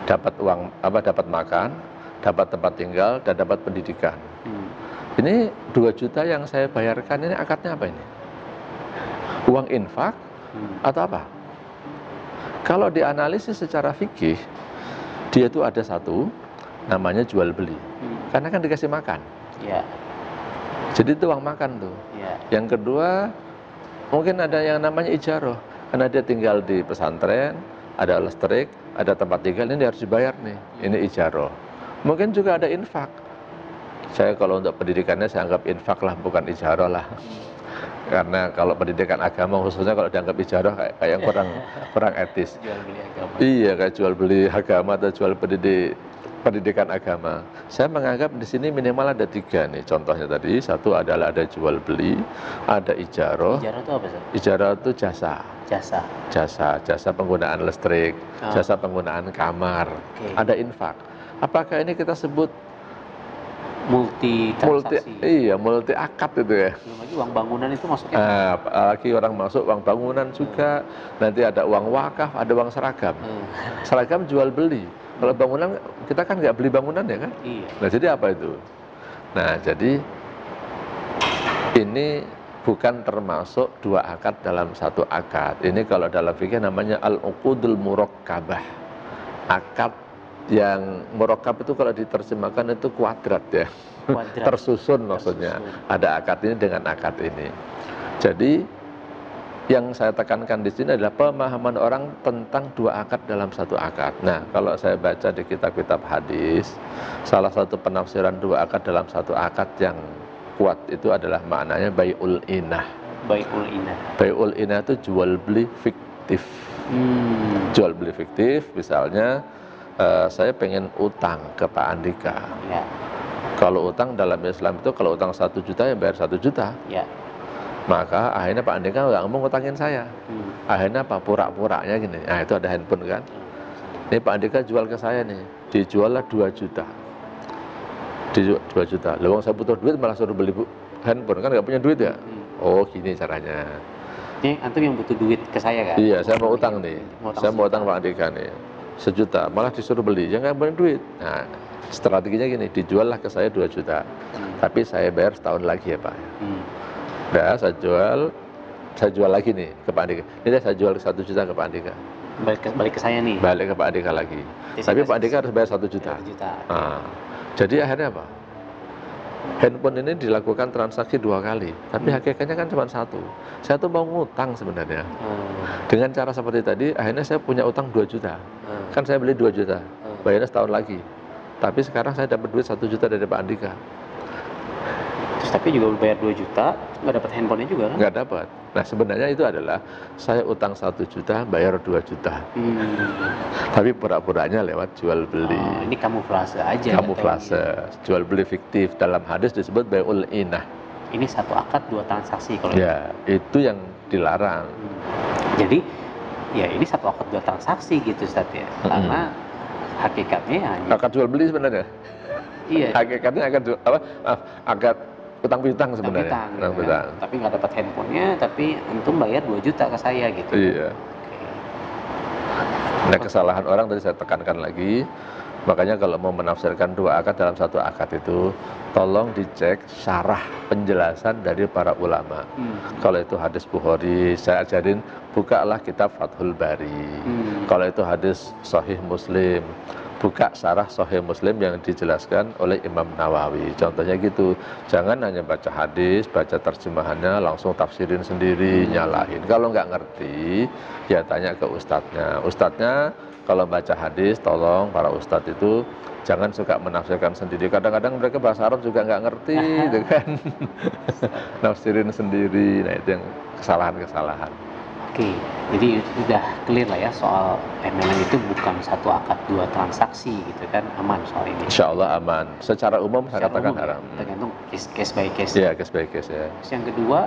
Dapat uang, dapat makan, dapat tempat tinggal, dan dapat pendidikan. Ini 2 juta yang saya bayarkan, ini akadnya apa ini? Uang infak atau apa? Kalau dianalisis secara fikih, dia itu ada satu, namanya jual beli. Karena kan dikasih makan. Jadi itu uang makan tuh. Yang kedua, mungkin ada yang namanya ijarah, karena dia tinggal di pesantren, ada listrik, ada tempat tinggal, ini harus dibayar nih, ini ijarah. Mungkin juga ada infak. Saya kalau untuk pendidikannya saya anggap infak lah, bukan ijarah lah. Karena kalau pendidikan agama khususnya kalau dianggap ijarah kayak yang kurang etis. Jual beli agama. Iya, kayak jual beli agama atau jual pendidikan agama. Saya menganggap di sini minimal ada 3 nih. Contohnya tadi, satu adalah ada jual beli, ada ijarah. Ijarah itu apa, Ustaz? Ijarah itu jasa. Jasa penggunaan listrik, jasa penggunaan kamar. Ada infak. Apakah ini kita sebut multi transaksi? Multi akad itu ya. Belum lagi uang bangunan itu masuknya. Apalagi orang masuk uang bangunan juga. Nanti ada uang wakaf, ada uang seragam. Seragam jual beli. Kalau bangunan, kita kan nggak beli bangunan ya kan? Nah, jadi apa itu? Nah, jadi ini bukan termasuk 2 akad dalam 1 akad. Ini kalau dalam fikih namanya al-uqudul murakkabah. Akad yang murakkab itu kalau diterjemahkan itu kuadrat ya. Tersusun maksudnya. Ada akad ini dengan akad ini. Jadi yang saya tekankan di sini adalah pemahaman orang tentang 2 akad dalam 1 akad. Nah, kalau saya baca di kitab-kitab hadis, salah satu penafsiran 2 akad dalam 1 akad yang kuat itu adalah maknanya bai'ul inah. Bai'ul inah itu jual beli fiktif. Jual beli fiktif, misalnya saya pengen utang ke Pak Andika. Kalau utang dalam Islam itu kalau utang 1 juta ya bayar 1 juta. Maka akhirnya Pak Andika nggak mau ngutangin saya. Akhirnya apa? Pura-puranya gini. Nah, itu ada handphone kan. Ini Pak Andika jual ke saya nih. Dijuallah 2 juta. 2 juta. Lalu saya butuh duit malah suruh beli handphone kan nggak punya duit ya. Oh, gini caranya. Ini antum yang butuh duit ke saya kan? Iya, saya mau utang nih. Saya mau utang Pak Andika nih 1 juta. Malah disuruh beli. Ya nggak punya duit. Nah, Strateginya gini, dijual lah ke saya 2 juta, tapi saya bayar setahun lagi ya Pak. Nah, saya jual lagi nih ke Pak Andika. Ini saya jual 1 juta ke Pak Andika. Balik ke saya nih. Balik ke Pak Andika lagi. Tapi Pak Andika harus bayar 1 juta. 1 juta. Nah, jadi akhirnya apa? Handphone ini dilakukan transaksi 2 kali, tapi hakikatnya kan cuma 1. Saya tuh mau ngutang sebenarnya. Dengan cara seperti tadi, akhirnya saya punya utang 2 juta. Kan saya beli 2 juta, bayarnya setahun lagi. Tapi sekarang saya dapat duit 1 juta dari Pak Andika. Terus tapi juga bayar 2 juta, nggak dapat handphonenya juga kan? Nggak dapat. Nah sebenarnya itu adalah saya utang 1 juta, bayar 2 juta. Tapi pura-puranya lewat jual beli. Oh, ini kamuflase aja. Kamuflase, jual beli fiktif. Dalam hadis disebut bai'ul inah. Ini 1 akad 2 transaksi kalau Ya, itu yang dilarang. Jadi ya ini 1 akad 2 transaksi gitu Ustaz ya. Karena hakikatnya hanya Akad jual beli sebenarnya. iya, Hakikatnya akad utang piutang sebenarnya. Utang piutang. Tapi nggak dapat handphonenya, tapi antum bayar 2 juta ke saya gitu. Iya. Nah, kesalahan orang tadi saya tekankan lagi. Makanya kalau mau menafsirkan 2 akad dalam 1 akad itu, tolong dicek syarah penjelasan dari para ulama. Kalau itu hadis Bukhari, saya ajarin bukalah kitab Fathul Bari. Kalau itu hadis Sahih Muslim, buka syarah Sahih Muslim yang dijelaskan oleh Imam Nawawi. Contohnya gitu, jangan hanya baca hadis, baca terjemahannya, langsung tafsirin sendiri, nyalahin. Kalau nggak ngerti, ya tanya ke ustadznya. Ustadznya kalau baca hadis, tolong para ustadz itu jangan suka menafsirkan sendiri. Kadang-kadang mereka bahasa Arab juga nggak ngerti, gitu kan. Nafsirin sendiri, nah itu yang kesalahan-kesalahan. Oke, jadi sudah clear lah ya soal MLM itu bukan 1 akad 2 transaksi gitu kan, aman soal ini. Insya Allah aman. Secara umum saya katakan umum, haram. Ya, tergantung case by case. Iya, case by case ya. Terus yang kedua,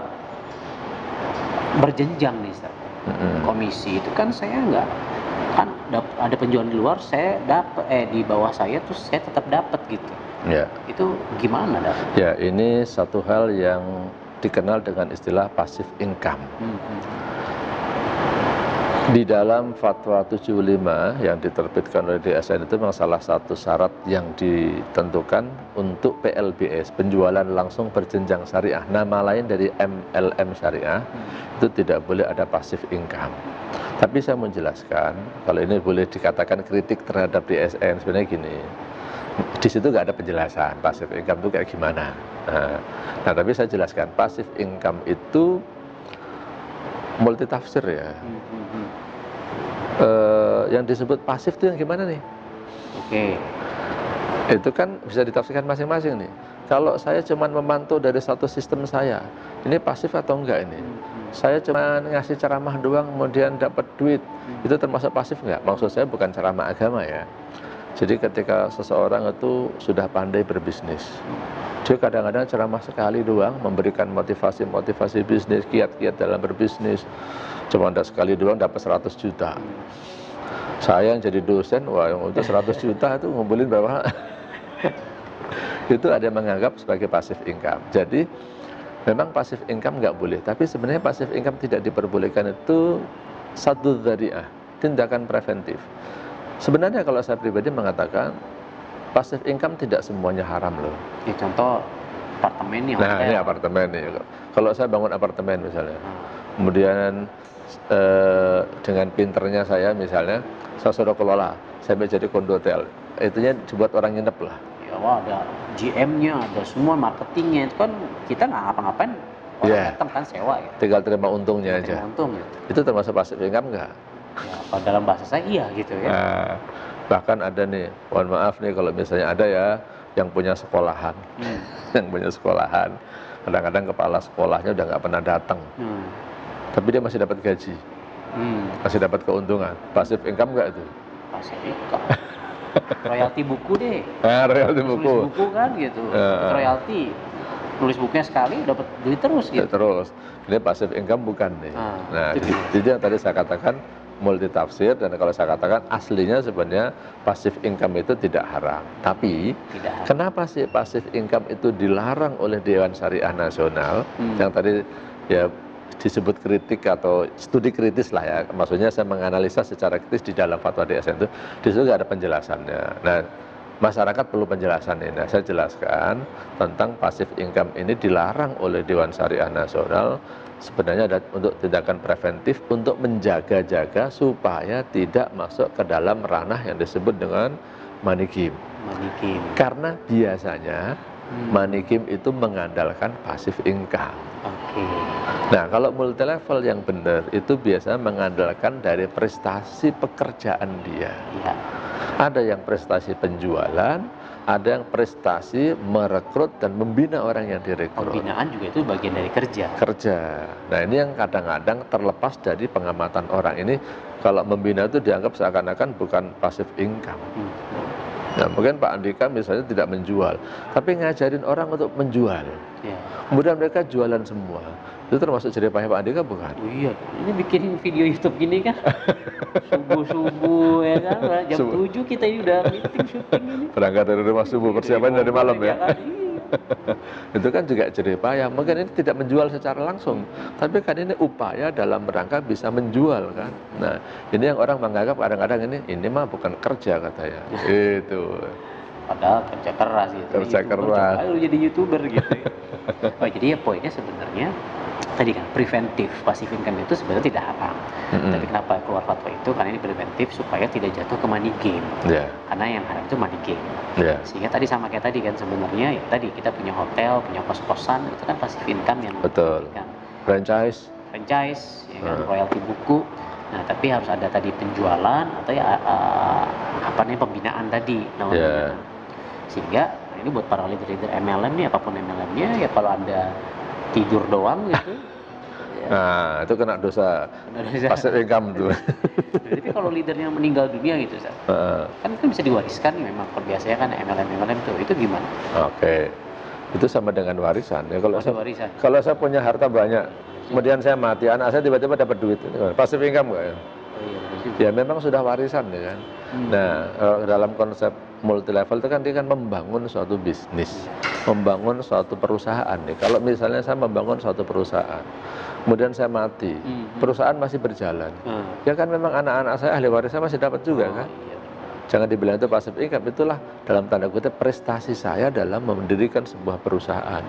berjenjang nih Ustaz. Komisi itu kan saya nggak, kan ada penjualan di luar, saya dapat di bawah saya terus saya tetap dapat gitu. Ya. Itu gimana dapat? Ya, ini satu hal yang dikenal dengan istilah passive income. Di dalam Fatwa 75 yang diterbitkan oleh DSN itu memang salah satu syarat yang ditentukan untuk PLBS, penjualan langsung berjenjang syariah, nama lain dari MLM syariah, itu tidak boleh ada passive income. Tapi saya menjelaskan, kalau ini boleh dikatakan kritik terhadap DSN, sebenarnya gini, di situ nggak ada penjelasan passive income itu kayak gimana. Nah, tapi saya jelaskan, passive income itu multi tafsir ya. Yang disebut pasif itu yang gimana nih? Oke. Itu kan bisa ditafsirkan masing-masing nih. Kalau saya cuma memantau dari satu sistem saya, ini pasif atau enggak ini? Saya cuma ngasih ceramah doang, kemudian dapat duit, itu termasuk pasif enggak? Maksud saya bukan ceramah agama ya. Jadi ketika seseorang itu sudah pandai berbisnis, dia kadang-kadang ceramah sekali doang, memberikan motivasi bisnis, kiat-kiat dalam berbisnis, cuma ada sekali doang dapat 100 juta. Saya yang jadi dosen, wah yang untuk 100 juta itu ngumpulin berapa? Itu ada yang menganggap sebagai passive income. Jadi memang passive income nggak boleh, tapi sebenarnya passive income tidak diperbolehkan itu satu dzari'ah, tindakan preventif. Sebenarnya kalau saya pribadi mengatakan passive income tidak semuanya haram loh. Ya contoh apartemen nih. Nah ini apartemen nih. Kalau saya bangun apartemen misalnya, kemudian dengan pinternya saya misalnya, saya sudah kelola, saya menjadi kondotel, itunya dibuat orang nginep lah. Ya wah, ada GM-nya, ada semua marketingnya, itu kan kita nggak ngapa-ngapain, orang datang kan sewa ya. Tinggal terima untungnya aja. Untung gitu. Itu termasuk passive income nggak? Ya, kalau dalam bahasa saya iya gitu ya. Nah, bahkan ada nih, mohon maaf nih kalau misalnya ada ya yang punya sekolahan, yang punya sekolahan, kadang-kadang kepala sekolahnya udah nggak pernah datang, tapi dia masih dapat gaji, masih dapat keuntungan. Passive income nggak itu? Passive income. Royalti buku deh. Royalti buku. Nulis buku kan gitu. Royalti. Nulis bukunya sekali dapat duit terus gitu. Terus. Ini passive income bukan nih. Nah, jadi yang tadi saya katakan multi tafsir, dan kalau saya katakan aslinya sebenarnya passive income itu tidak haram. Tapi kenapa sih passive income itu dilarang oleh Dewan Syariah Nasional yang tadi ya disebut kritik atau studi kritis lah ya. Maksudnya saya menganalisa secara kritis di dalam fatwa DSN itu, di situ nggak ada penjelasannya. Nah, masyarakat perlu penjelasan ini. Nah, saya jelaskan tentang pasif income ini dilarang oleh Dewan Syariah Nasional. Sebenarnya ada untuk tindakan preventif untuk menjaga-jaga supaya tidak masuk ke dalam ranah yang disebut dengan money game. Money game. Karena biasanya money game itu mengandalkan pasif income. Oke. Nah, kalau multi level yang benar itu biasanya mengandalkan dari prestasi pekerjaan dia. Iya. Ada yang prestasi penjualan, ada yang prestasi merekrut dan membina orang yang direkrut. Pembinaan juga itu bagian dari kerja. Kerja. Nah, ini yang kadang-kadang terlepas dari pengamatan orang. Ini kalau membina itu dianggap seakan-akan bukan passive income. Nah, mungkin Pak Andika misalnya tidak menjual, tapi ngajarin orang untuk menjual. Ya. Kemudian mereka jualan semua. Itu termasuk jerih payah Pak Andika bukan? Oh iya, ini bikin video YouTube gini kan subuh-subuh ya kan, jam 7 kita ini udah meeting syuting ini. Berangkat dari rumah subuh, persiapan dari malam ya. Kan? Itu kan juga jerih payah. Mungkin ini tidak menjual secara langsung, tapi kan ini upaya dalam rangka bisa menjual kan. Nah, ini yang orang menganggap kadang-kadang ini mah bukan kerja katanya. Itu. Padahal kerja keras gitu. Kerja keras. Lalu jadi YouTuber gitu. Oh, jadi ya poinnya sebenarnya tadi kan preventif passive income itu sebenarnya tidak haram. Tapi kenapa keluar fatwa itu? Karena ini preventif supaya tidak jatuh ke money game. Yeah. Karena yang haram itu money game. Yeah. Sehingga tadi sama kayak tadi kan sebenarnya ya tadi kita punya hotel, punya kos-kosan itu kan passive income yang betul. Kan. Franchise, ya kan, royalti buku. Nah, tapi harus ada tadi penjualan atau ya apa nih pembinaan tadi namanya. Yeah. Sehingga ini buat para leader-leader MLM nih, apapun MLM-nya ya kalau Anda tidur doang gitu. Ya. Nah, itu kena dosa passive income tuh. Tapi kalau leadernya meninggal dunia gitu, kan bisa diwariskan memang. Kalau biasanya kan MLM tuh, itu gimana? Oke, itu sama dengan warisan ya. Warisan. Kalau saya punya harta banyak, kemudian saya mati, anak saya tiba-tiba dapat duit, passive income nggak ya? Oh, iya, ya memang sudah warisan ya kan. Nah, dalam konsep multi level itu kan dia kan membangun suatu bisnis, membangun suatu perusahaan nih. Kalau misalnya saya membangun suatu perusahaan, kemudian saya mati, perusahaan masih berjalan, ya kan memang anak-anak saya ahli warisnya masih dapat juga kan. Iya. Jangan dibilang itu passive income, itulah dalam tanda kutip prestasi saya dalam mendirikan sebuah perusahaan.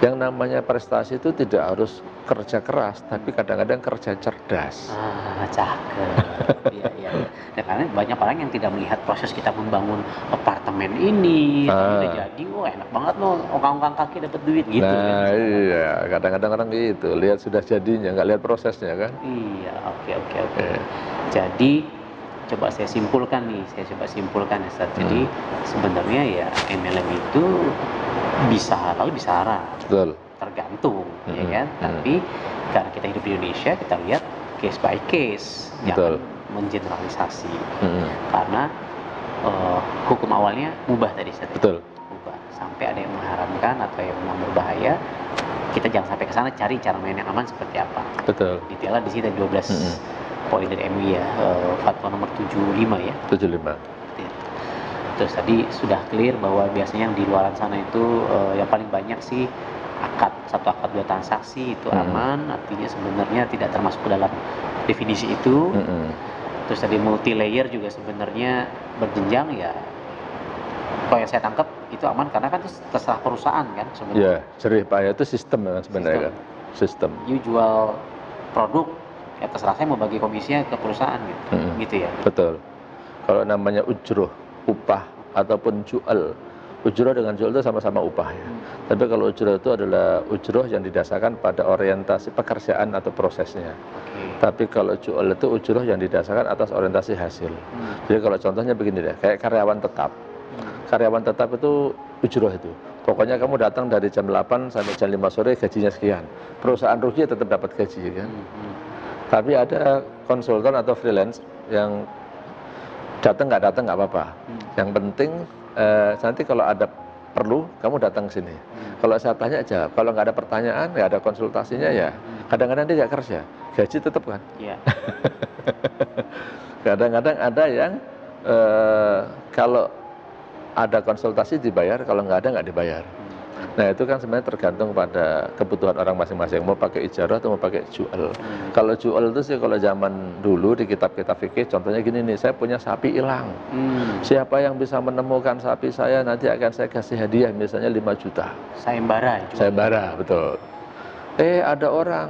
Yang namanya prestasi itu tidak harus kerja keras, tapi kadang-kadang kerja cerdas. Cakep. Iya. Ya, karena banyak orang yang tidak melihat proses kita membangun apartemen ini, udah jadi, enak banget loh, ongkang-ongkang kaki dapat duit gitu. Nah, kan. iya, kadang-kadang orang gitu, lihat sudah jadinya, nggak lihat prosesnya kan. Iya, oke. Jadi coba saya simpulkan ya Ustaz. Jadi sebenarnya ya MLM itu bisa halal bisa haram. Betul. Tergantung ya kan. Tapi karena kita hidup di Indonesia, kita lihat case by case, jangan mengeneralisasi. Karena hukum awalnya mubah tadi Ustaz. Betul. Mubah. Sampai ada yang mengharamkan atau yang memang berbahaya, kita jangan sampai ke sana, cari cara main yang aman seperti apa. Betul. Detailnya di sini 12 poin dari MUI ya, fatwa nomor 75 ya. 75. Terus tadi sudah clear bahwa biasanya yang di luar sana itu yang paling banyak sih satu akad 2 transaksi itu aman, artinya sebenarnya tidak termasuk ke dalam definisi itu. Terus tadi multi layer juga sebenarnya berjenjang ya. Kalau yang saya tangkap itu aman karena kan itu terserah perusahaan kan sebenarnya. Iya, jerih payah itu sistem kan sebenarnya kan. Sistem. You jual produk, ya terserah saya mau bagi komisinya ke perusahaan gitu, gitu ya. Betul. Kalau namanya ujroh, upah ataupun jual, ujroh dengan jual itu sama-sama upah ya. Tapi kalau ujroh itu adalah ujroh yang didasarkan pada orientasi pekerjaan atau prosesnya. Tapi kalau jual itu ujroh yang didasarkan atas orientasi hasil. Jadi kalau contohnya begini deh, kayak karyawan tetap. Karyawan tetap itu ujroh itu. Pokoknya kamu datang dari jam 8 sampai jam 5 sore gajinya sekian. Perusahaan rugi tetap dapat gaji kan. Tapi ada konsultan atau freelance yang datang nggak apa-apa. Yang penting nanti kalau ada perlu kamu datang ke sini. Kalau saya tanya aja, kalau nggak ada pertanyaan, nggak ada konsultasinya ya. Kadang-kadang dia nggak kerja, gaji tetap kan. Iya. Kadang-kadang ada yang kalau ada konsultasi dibayar, kalau nggak ada nggak dibayar. Nah itu kan sebenarnya tergantung pada kebutuhan orang masing-masing, mau pakai ijarah atau mau pakai jual. Kalau jual itu sih kalau zaman dulu di kitab-kitab fikih, contohnya gini nih, saya punya sapi hilang. Siapa yang bisa menemukan sapi saya, nanti akan saya kasih hadiah misalnya 5 juta. Sayembara. Sayembara, betul. Ada orang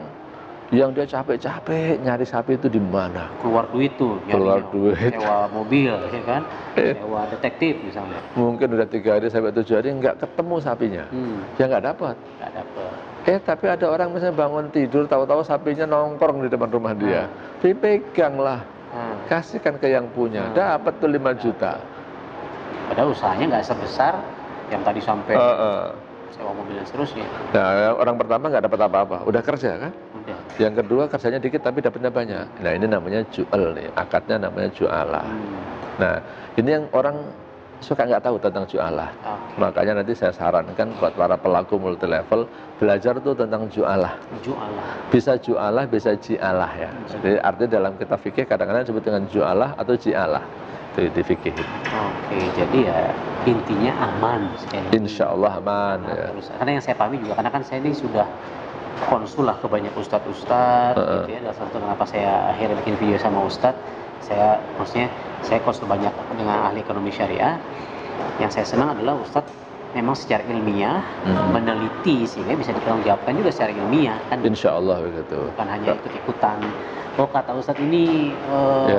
yang dia capek-capek nyari sapi itu di mana? Keluar duit tuh, Keluar duit. sewa mobil, ya kan? Sewa detektif misalnya. Mungkin udah 3 hari sampai 7 hari nggak ketemu sapinya, ya nggak dapat. Nggak dapet. Tapi ada orang misalnya bangun tidur, tahu-tahu sapinya nongkrong di depan rumah dia, dipegang lah, kasihkan ke yang punya, dapat tuh 5 juta. Padahal usahanya nggak sebesar yang tadi sampai sewa mobil dan seterusnya. Nah, orang pertama nggak dapat apa-apa, udah kerja kan? Udah. Yang kedua kerjanya dikit tapi dapatnya banyak. Nah ini namanya jual nih, akadnya namanya jualah. Nah ini yang orang suka nggak tahu tentang jualah. Makanya nanti saya sarankan buat para pelaku multi level belajar tuh tentang jualah. Bisa jualah, bisa jialah ya. Jadi artinya dalam kitab fikih kadang-kadang disebut dengan jualah atau jialah. Itu di fikih. Jadi ya intinya aman. Insya Allah aman. Ya. Karena yang saya pahami juga, karena kan saya ini sudah konsul lah ke banyak ustadz-ustadz gitu ya. Dan satu kenapa saya akhirnya bikin video sama ustadz, maksudnya saya konsul banyak dengan ahli ekonomi syariah. Yang saya senang adalah ustadz memang secara ilmiah meneliti sehingga bisa dipertanggungjawabkan juga secara ilmiah kan. Insya Allah begitu. Bukan hanya ikut-ikutan. Kata ustadz ini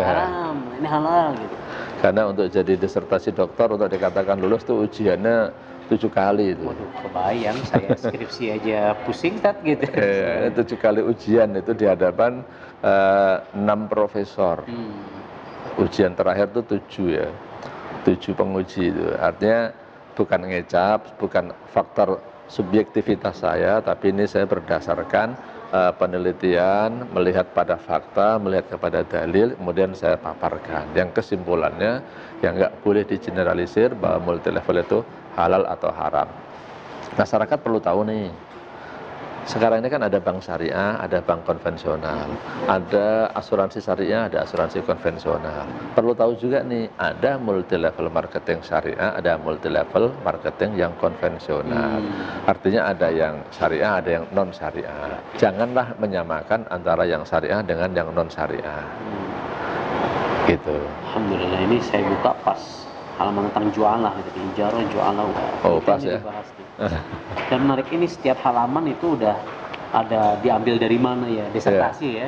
haram, ini halal gitu. Karena untuk jadi disertasi doktor untuk dikatakan lulus tuh ujiannya 7 kali itu. Waduh, kebayang saya skripsi aja pusing gitu. 7 kali ujian itu di hadapan 6 profesor. Ujian terakhir tuh 7 ya. 7 penguji itu. Artinya bukan ngecap, bukan faktor subjektivitas saya, tapi ini saya berdasarkan penelitian, melihat pada fakta, melihat kepada dalil, kemudian saya paparkan. Yang kesimpulannya, yang nggak boleh digeneralisir bahwa multi level itu halal atau haram. Masyarakat perlu tahu nih, sekarang ini kan ada bank syariah, ada bank konvensional, ada asuransi syariah, ada asuransi konvensional. Perlu tahu juga nih, ada multi level marketing syariah, ada multi level marketing yang konvensional. Artinya ada yang syariah, ada yang non syariah. Janganlah menyamakan antara yang syariah dengan yang non syariah. Gitu. Alhamdulillah, ini saya buka pas halaman tentang jualah gitu, ijarah jualah pas ya. Dan menarik, ini setiap halaman itu udah ada diambil dari mana ya, disertasi ya.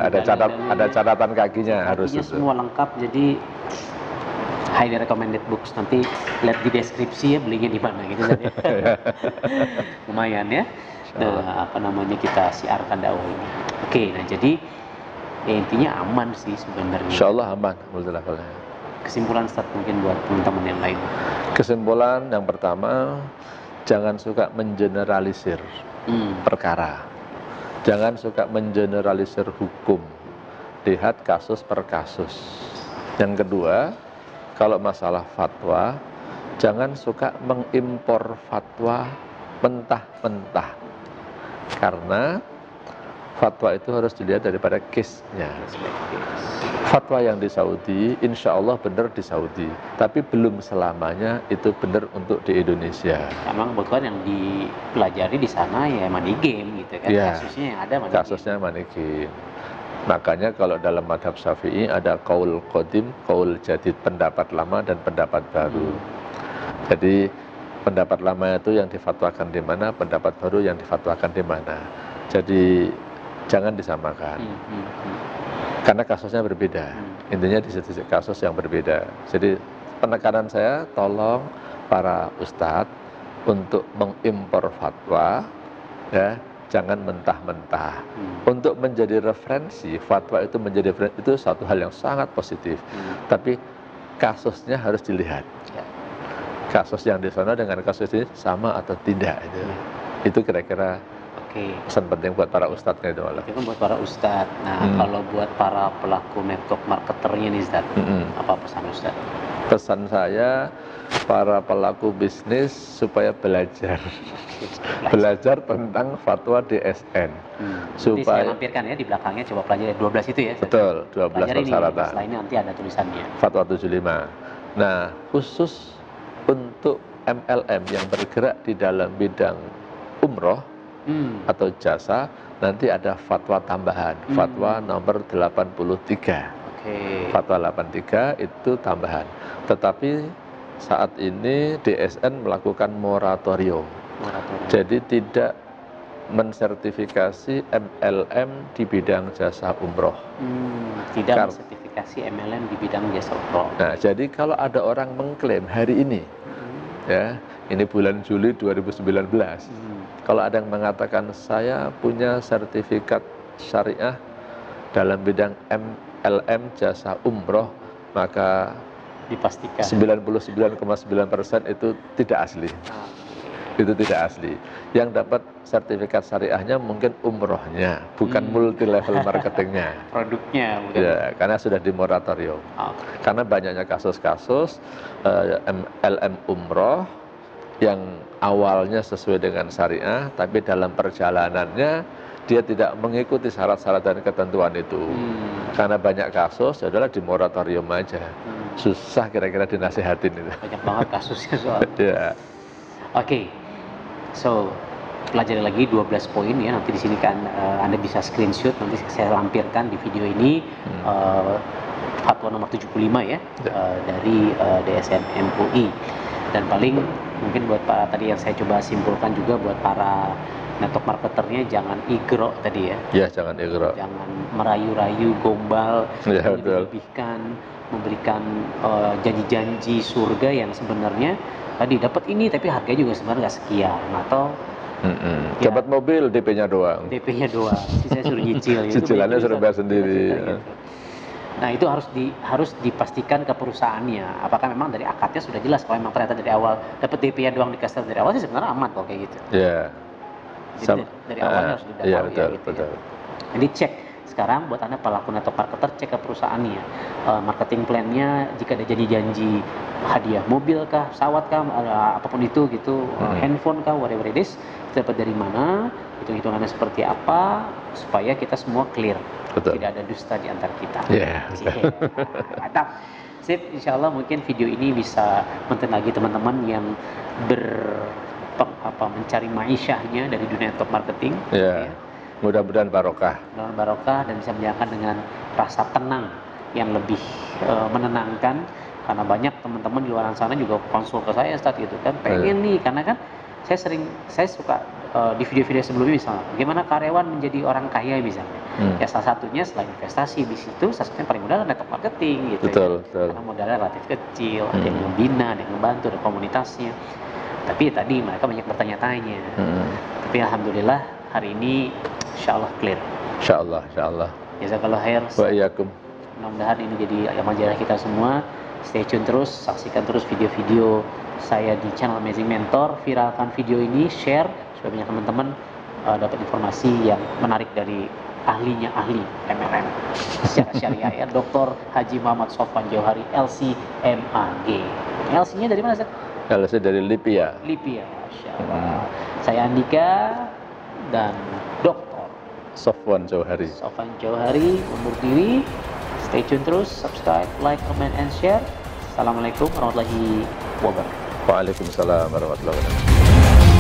Ada catatan kakinya harus itu. Semua lengkap, jadi highly recommended books. Nanti lihat di deskripsi ya belinya di mana gitu. Lumayan ya. Kita siarkan dakwah ini. Oke, nah jadi ya intinya aman sih sebenarnya. Insya Allah aman multi levelnya. Kesimpulan Ustaz mungkin buat teman-teman yang lain. Kesimpulan yang pertama, jangan suka mengeneralisir perkara. Jangan suka mengeneralisir hukum. Lihat kasus per kasus. Yang kedua, kalau masalah fatwa, jangan suka mengimpor fatwa mentah-mentah. Karena fatwa itu harus dilihat daripada case-nya. Fatwa yang di Saudi, insya Allah benar di Saudi, tapi belum selamanya itu benar untuk di Indonesia. Emang kebetulan yang dipelajari di sana ya money game gitu kan, kasusnya yang ada money game. Makanya kalau dalam madhab Syafi'i ada qaul qadim, qaul jadid, pendapat lama dan pendapat baru. Jadi pendapat lama itu yang difatwakan di mana, pendapat baru yang difatwakan di mana. Jadi jangan disamakan. Karena kasusnya berbeda. Intinya di sisi kasus yang berbeda. Jadi penekanan saya, tolong para ustadz untuk mengimpor fatwa, ya, jangan mentah-mentah. Untuk menjadi referensi, fatwa itu menjadi referensi, itu satu hal yang sangat positif. Tapi kasusnya harus dilihat. Kasus yang di sana dengan kasus ini sama atau tidak. Itu kira-kira pesan penting buat para ustadz itu malah. Itu buat para ustadz. Nah, kalau buat para pelaku network marketernya nih Ustadz, apa pesan Ustadz? Pesan saya, para pelaku bisnis supaya belajar tentang fatwa DSN. Supaya saya lampirkan ya di belakangnya, coba pelajari 12 itu ya. Betul, 12 persyaratan. Setelah ini nanti ada tulisannya. Fatwa 75. Nah, khusus untuk MLM yang bergerak di dalam bidang umroh atau jasa, nanti ada fatwa tambahan, fatwa nomor 83. Fatwa 83 itu tambahan. Tetapi saat ini DSN melakukan moratorium. Jadi tidak mensertifikasi MLM di bidang jasa umroh. Tidak mensertifikasi MLM di bidang jasa umroh. Nah, jadi kalau ada orang mengklaim hari ini, ya, ini bulan Juli 2019, kalau ada yang mengatakan saya punya sertifikat syariah dalam bidang MLM jasa umroh, maka dipastikan 99,9% itu tidak asli. Itu tidak asli. Yang dapat sertifikat syariahnya mungkin umrohnya, bukan multi level marketingnya. Produknya bukan. Ya, karena sudah di moratorium. Karena banyaknya kasus-kasus MLM umroh yang awalnya sesuai dengan syariah, tapi dalam perjalanannya dia tidak mengikuti syarat-syarat dan ketentuan itu. Karena banyak kasus, adalah di moratorium aja. Susah kira-kira dinasihatin itu. Banyak banget kasusnya soalnya. Ya. Oke. So, pelajari lagi 12 poin ya. Nanti di sini kan Anda bisa screenshot, nanti saya lampirkan di video ini fatwa nomor 75 ya, dari DSN MUI. Dan paling mungkin buat para tadi yang saya coba simpulkan juga buat para network marketernya, jangan igro tadi ya. Ya, jangan igro. Jangan merayu-rayu, gombal, melebihkan, memberikan janji-janji surga yang sebenarnya tadi dapat ini tapi harganya juga sebenarnya nggak sekian, atau dapat mobil DP-nya doang. DP-nya doang, sisanya suruh nyicil. Cicilannya suruh bayar sendiri. Gitu. Nah, itu harus dipastikan ke perusahaannya. Apakah memang dari akadnya sudah jelas? Kalau memang ternyata dari awal dapat DP-nya doang dikasih dari awal sih sebenarnya aman kok kayak gitu. Iya. Jadi dari awalnya harus sudah tahu betul, gitu betul. ya. Jadi cek sekarang buat Anda pelaku network marketer, cek ke perusahaannya, marketing plan-nya, jika ada janji-janji hadiah mobil kah, pesawat kah, apapun itu gitu, handphone kah, whatever it is, dapat dari mana, hitung-hitungannya seperti apa, supaya kita semua clear. Betul. Tidak ada dusta di antara kita. Mantap. Sip, insya Allah mungkin video ini bisa mention lagi teman-teman yang mencari maisyahnya dari dunia network marketing. Ya. Mudah-mudahan barokah. Mudah-mudahan barokah dan bisa menjalankan dengan rasa tenang yang lebih menenangkan, karena banyak teman-teman di luar sana juga konsul ke saya Ustaz gitu kan, pengen nih, karena kan saya suka di video-video sebelumnya misalnya bagaimana karyawan menjadi orang kaya misalnya. Ya salah satunya selain investasi di situ, salah satunya paling mudah adalah network marketing gitu. Betul, ya. betul. Karena modalnya relatif kecil, ada yang membina, ada yang membantu, ada komunitasnya. Tapi tadi mereka banyak bertanya-tanya. Tapi alhamdulillah hari ini insyaallah clear. Insyaallah. Jazakallah khair. Wa iyyakum. Mudah-mudahan ini jadi amal jariah kita semua. Stay tune terus, saksikan terus video-video saya di channel Amazing Mentor. Viralkan video ini, share supaya banyak teman-teman dapat informasi yang menarik dari ahlinya ahli MLM secara syariah ya, Dr. Haji Muhammad Sofwan Jauhari LC-MAG. LC-nya dari mana, Ustaz? LC dari Libya. Libya, Masya Allah. Saya Andika dan Dr. Sofwan Jauhari. Sofwan Jauhari undur diri. Stay tune terus, subscribe, like, comment, and share. Assalamualaikum warahmatullahi wabarakatuh. Waalaikumsalam warahmatullahi wabarakatuh.